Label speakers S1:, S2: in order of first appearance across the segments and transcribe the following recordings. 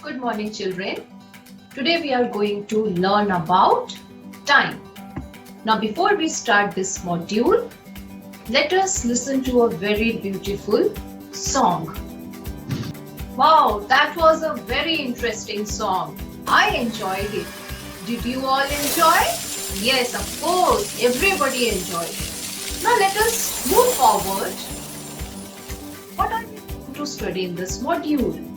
S1: Good morning, children. Today we are going to learn about time. Now, before we start this module, let us listen to a very beautiful song. Wow, that was a very interesting song. I enjoyed it. Did you all enjoy? Yes, of course, everybody enjoyed it. Now, let us move forward. What are we going to study in this module?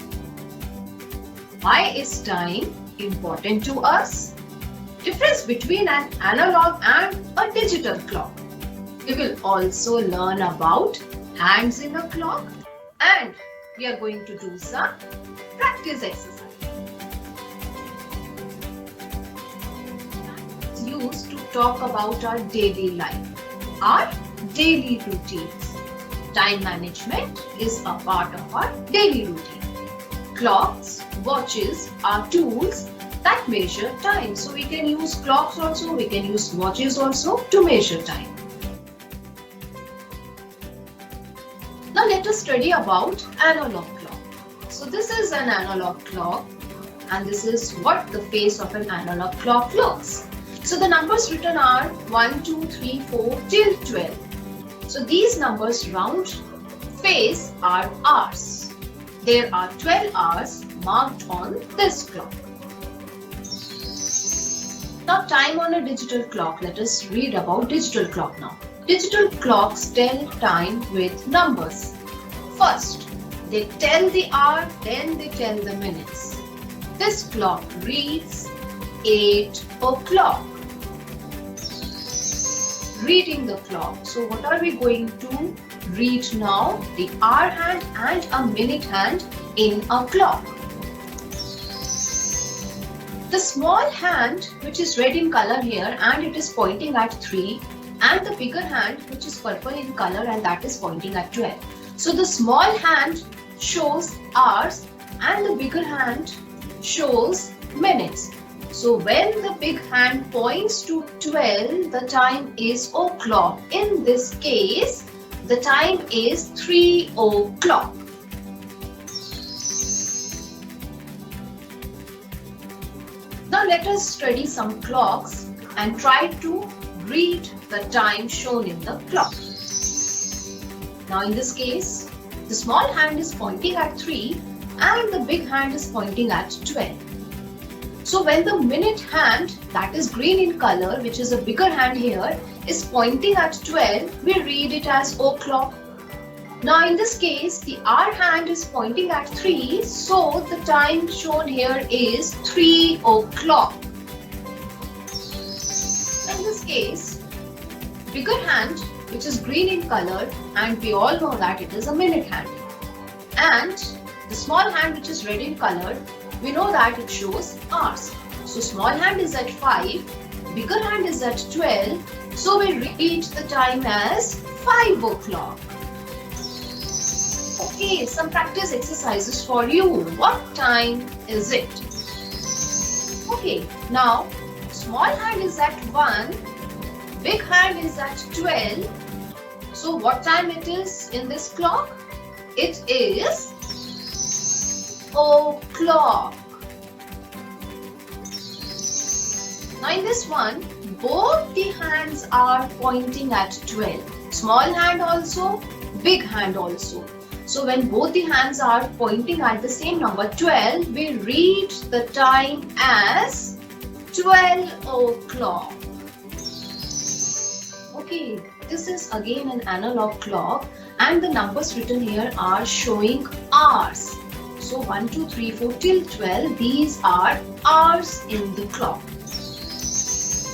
S1: Why is time important to us? Difference between an analog and a digital clock. We will also learn about hands in a clock and we are going to do some practice exercise. It's used to talk about our daily life, our daily routines. Time management is a part of our daily routine. Clocks, watches are tools that measure time. So we can use clocks also, we can use watches also to measure time. Now let us study about analog clock. So this is an analog clock and this is what the face of an analog clock looks. So the numbers written are 1, 2, 3, 4 till 12. So these numbers round face are hours. There are 12 hours marked on this clock. Now time on a digital clock. Let us read about digital clock now. Digital clocks tell time with numbers. First, they tell the hour, then they tell the minutes. This clock reads 8 o'clock. Reading the clock. So what are we going to read now? The hour hand and a minute hand in a clock. The small hand, which is red in color here and it is pointing at 3, and the bigger hand, which is purple in color and that is pointing at 12. So the small hand shows hours and the bigger hand shows minutes. So when the big hand points to 12, the time is o'clock. In this case, the time is 3 o'clock. Now let us study some clocks and try to read the time shown in the clock. Now in this case, the small hand is pointing at 3 and the big hand is pointing at 12. So when the minute hand, that is green in color, which is a bigger hand here, is pointing at 12, we read it as o'clock. Now in this case, the hour hand is pointing at 3, so the time shown here is 3 o'clock. In this case, bigger hand, which is green in color, and we all know that it is a minute hand. And the small hand, which is red in color, we know that it shows hours. So small hand is at 5, bigger hand is at 12, so we read the time as 5 o'clock. Okay, some practice exercises for you. What time is it? Okay, now small hand is at 1, big hand is at 12. So what time it is in this clock? It is o'clock. Now in this one, both the hands are pointing at 12. Small hand also, big hand also. So when both the hands are pointing at the same number 12, we read the time as 12 o'clock. Okay, this is again an analog clock and the numbers written here are showing hours. So 1, 2, 3, 4 till 12, these are hours in the clock.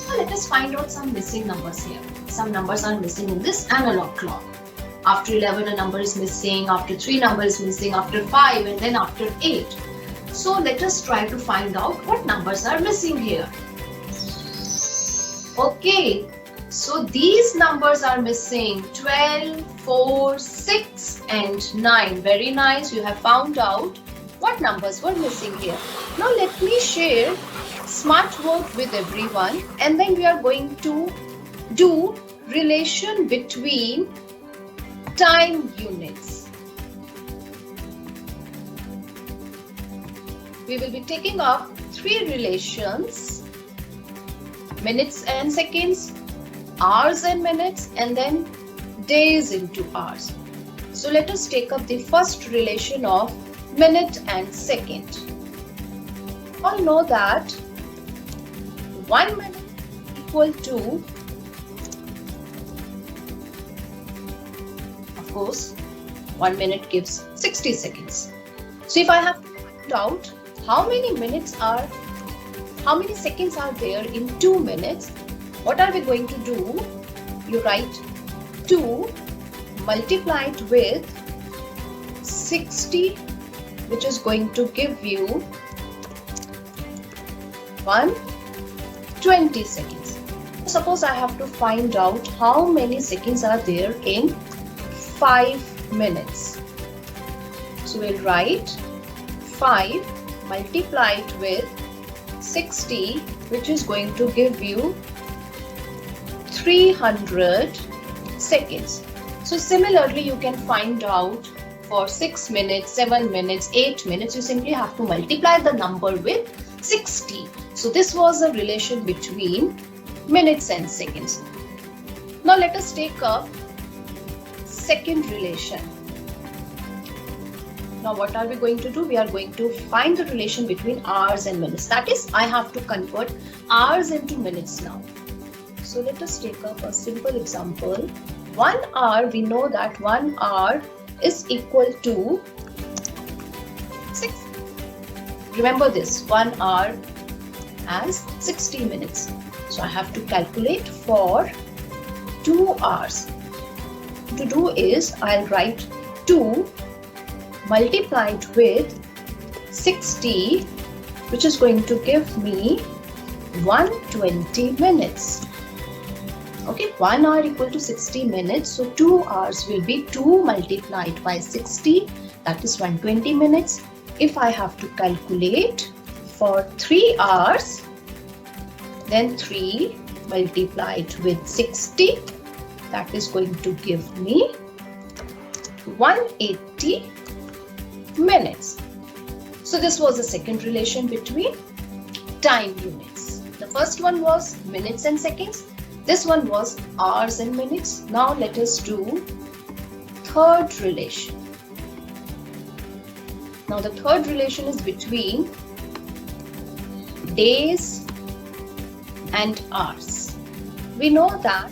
S1: Now let us find out some missing numbers here. Some numbers are missing in this analog clock. After 11 a number is missing, after 3 number is missing, after 5 and then after 8. So let us try to find out what numbers are missing here. Okay, so these numbers are missing 12, 4, 6 and 9. Very nice, you have found out what numbers were missing here. Now let me share smart work with everyone and then we are going to do relation between time units. we will be taking up three relations: minutes and seconds, hours and minutes, and then days into hours. So let us take up the first relation of minute and second. All know that 1 minute equal to, of course, 1 minute gives 60 seconds. So if I have to find out how many seconds are there in 2 minutes, what are we going to do? You write 2 multiplied with 60, which is going to give you 120 seconds. Suppose I have to find out how many seconds are there in 5 minutes. So we'll write 5 multiplied with 60, which is going to give you 300 seconds. So similarly, you can find out for 6 minutes, 7 minutes, 8 minutes, you simply have to multiply the number with 60. So this was a relation between minutes and seconds. Now let us take up second relation. Now what are we going to do? We are going to find the relation between hours and minutes. That is, I have to convert hours into minutes now. So let us take up a simple example. 1 hour, we know that 1 hour is equal to 6. Remember this, 1 hour has 60 minutes. So I have to calculate for 2 hours. To do is, I'll write 2 multiplied with 60, which is going to give me 120 minutes. Okay, 1 hour equal to 60 minutes. So 2 hours will be 2 multiplied by 60, that is 120 minutes. If I have to calculate for 3 hours, then 3 multiplied with 60, that is going to give me 180 minutes. So this was the second relation between time units. The first one was minutes and seconds. This one was hours and minutes. Now let us do third relation. Now the third relation is between days and hours. We know that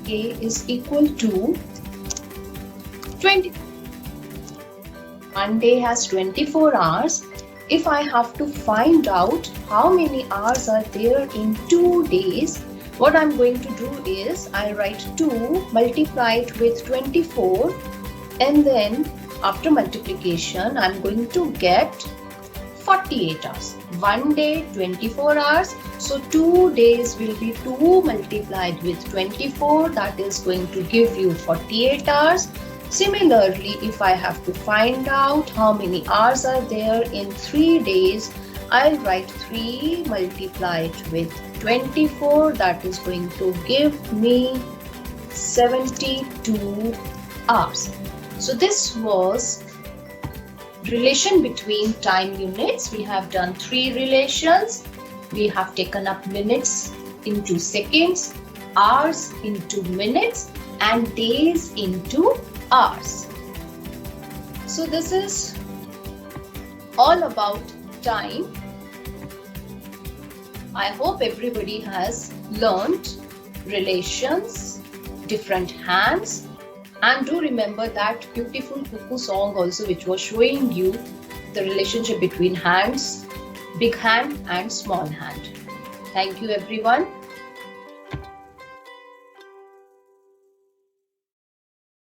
S1: A is equal to 20. One day has 24 hours. If I have to find out how many hours are there in 2 days, what I'm going to do is I write 2 multiplied with 24, and then after multiplication I'm going to get 48 hours. 1 day 24 hours, so 2 days will be 2 multiplied with 24, that is going to give you 48 hours. Similarly, if I have to find out how many hours are there in 3 days, I'll write 3 multiplied with 24, that is going to give me 72 hours. So this was relation between time units. We have done 3 relations. We have taken up minutes into seconds, hours into minutes, and days into hours. So this is all about time. I hope everybody has learned relations, different hands, and do remember that beautiful cuckoo song also, which was showing you the relationship between hands, big hand and small hand. Thank you everyone.